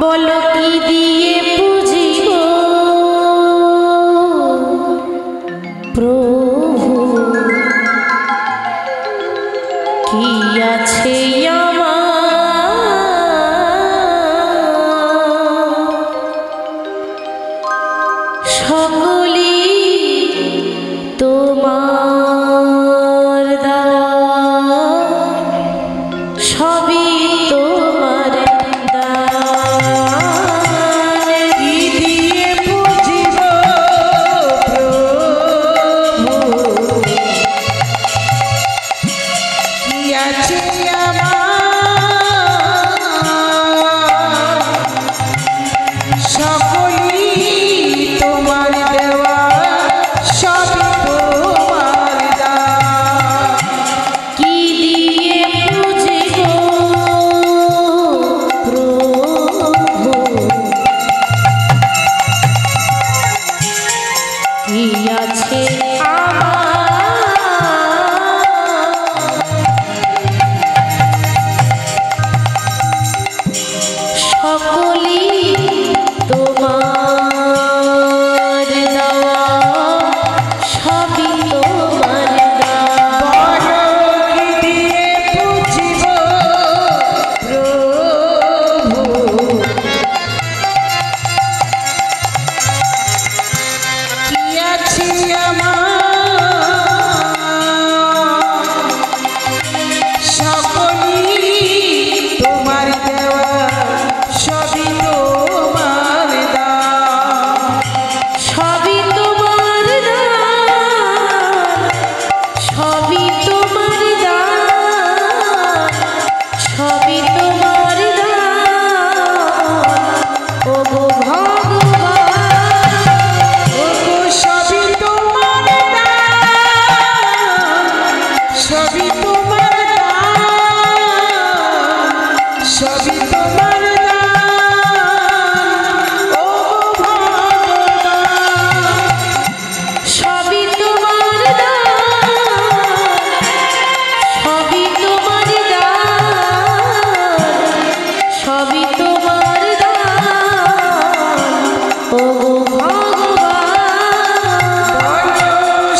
বলো কি দিয়ে পুজিব প্রভু, কি আছে সকলি তোমার দান, সবই তোমার দান। কি দিয়ে বুঝিব প্রভু, কি আছে সকলি তোমার দেওয়া, সবই তোমার দান। কি দিয়ে বুঝিব প্রভু, কি আছে সকলি তোমার দেওয়া, সবই তোমার দান। বলো কি দিয়ে বুঝিব প্রভু, কি আছে সকলি তোমার দেওয়া, সবই তোমার দান। সবই তোমার দান, সবই তোমার দান, সবই তোমার দান। ওগো ভগবান, ওগো সবই তোমার দান, সবই তোমার দান, সবই তোমার দান। ওগো ভগবান, সবই তোমার দান, সবই তোমার দান, সবই তোমার দান। ওগো ভগবান, বলো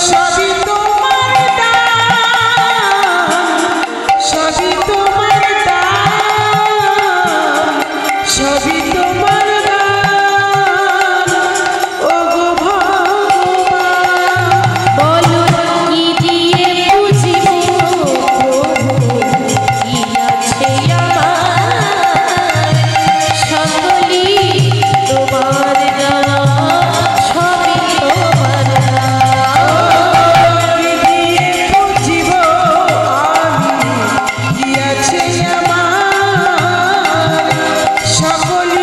সবই তোমার দান, সবই তোমার দান, সবই তোমার দান। ওগো ভগবান, বলো কি দিয়ে বুঝিব প্রভু, কি আছে সকলি তোমার দেওয়া, সবই তোমার দান। কি দিয়ে বুঝিব আমি, কি আছে সকলি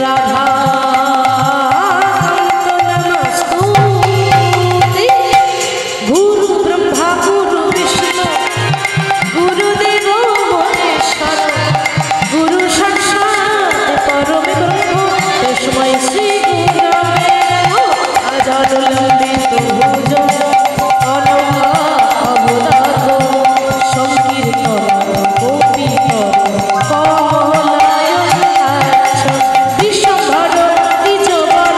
রাধা নমস্তুতে গুরু ব্রহ্মা গুরু বিষ্ণু গুরুদেব মহেশ্বর গুরু সাক্ষাৎ পরম ব্রহ্ম তস্मै শ্রী গুরবে নমঃ আজানুলম্বিত ভুজ অনঘা অবদাত সংকীর্তন কবিত কমলায় আচ্ছ বিশ্বধর দ্বিজবর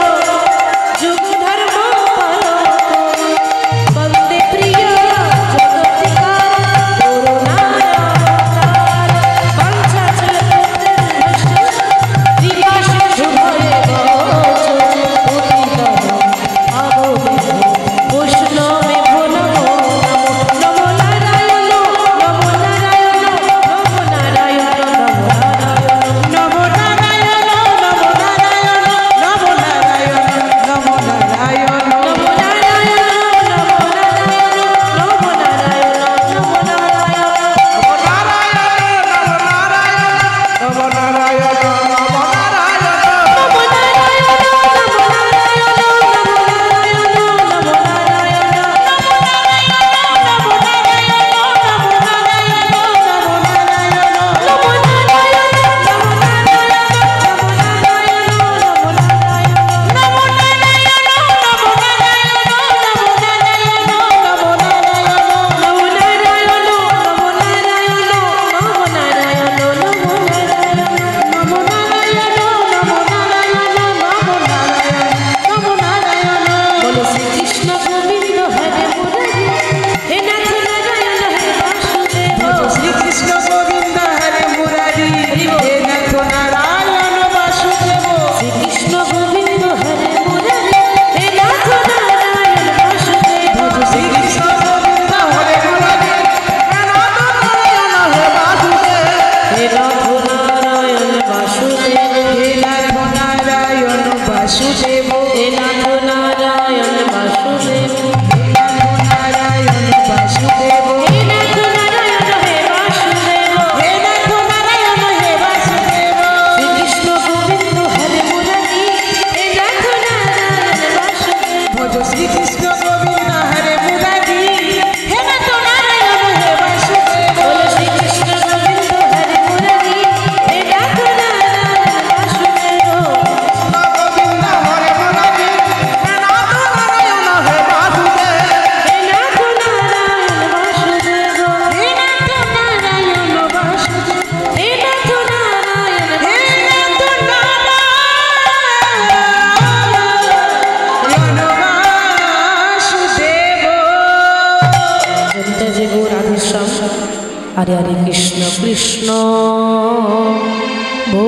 যুগ ধর্ম পালক বন্দে প্রিয় জগতিকার করুণাবতার বাঞ্ছা চলপুত্র কৃপা সিন্ধু ভয়ে বচ পতিতম আবহে বৈষ্ণবে ভো নমো নমো নারায়ণ নমো নারায়ণ নমো নারায়ণ নমো নারায়ণ নমো নারায়ণ নমো নারায়ণ নমো নারায়ণ নমো নারায়ণ নমো নারায়ণ নমো নারায়ণ নমো নারায়ণ নমো নারায়ণ बोलो श्री कृष्ण गोविंद हरे मुरारी हे नाथ नारायण हे वासुदेव শ্রী কৃষ্ণ গোবিন্দ হরে মুরারি হে নাথ নারায়ণ বাসুদেব श्री कृष्ण गोविंद हरे मुरारी हे नाथ नारायण वासुदेव শ্রী কৃষ্ণ গোবিন্দ হরে মুরারি হে নাথ নারায়ণ হে বাসুদেব हे नाथ नारायण वासुदेव হে নাথ নারায়ণ বাসুদেব हे नाथ नारायण वासुदेव হে নাথ নারায়ণ বাসুদেব हे नाथ नारायण हे वासुदेव হে নাথ নারায়ণ হে বাসুদেব श्री कृष्ण गोविंद हरे मुरारी हे नाथ नारायण वासुदेव ভজ শ্রী কৃষ্ণ গোবিন্দ হরে মুরারি হে নাথ নারায়ণ হে বাসুদেব बोलो श्री कृष्ण गोविंद हरे मुरारी हे नाथ नारायण वासुदेव গোবিন্দ হরে মুরারি হে নাথ নারায়ণ হে বাসুদেব हे नाथ नारायण वासुदेव হে নাথ নারায়ণ বাসুদেব हे नाथ नारायण হে নাথ নারায়ণ বাসুদেব জয় জয় গো রাধেশ্যাম হরে হরে কৃষ্ণ কৃষ্ণ ভো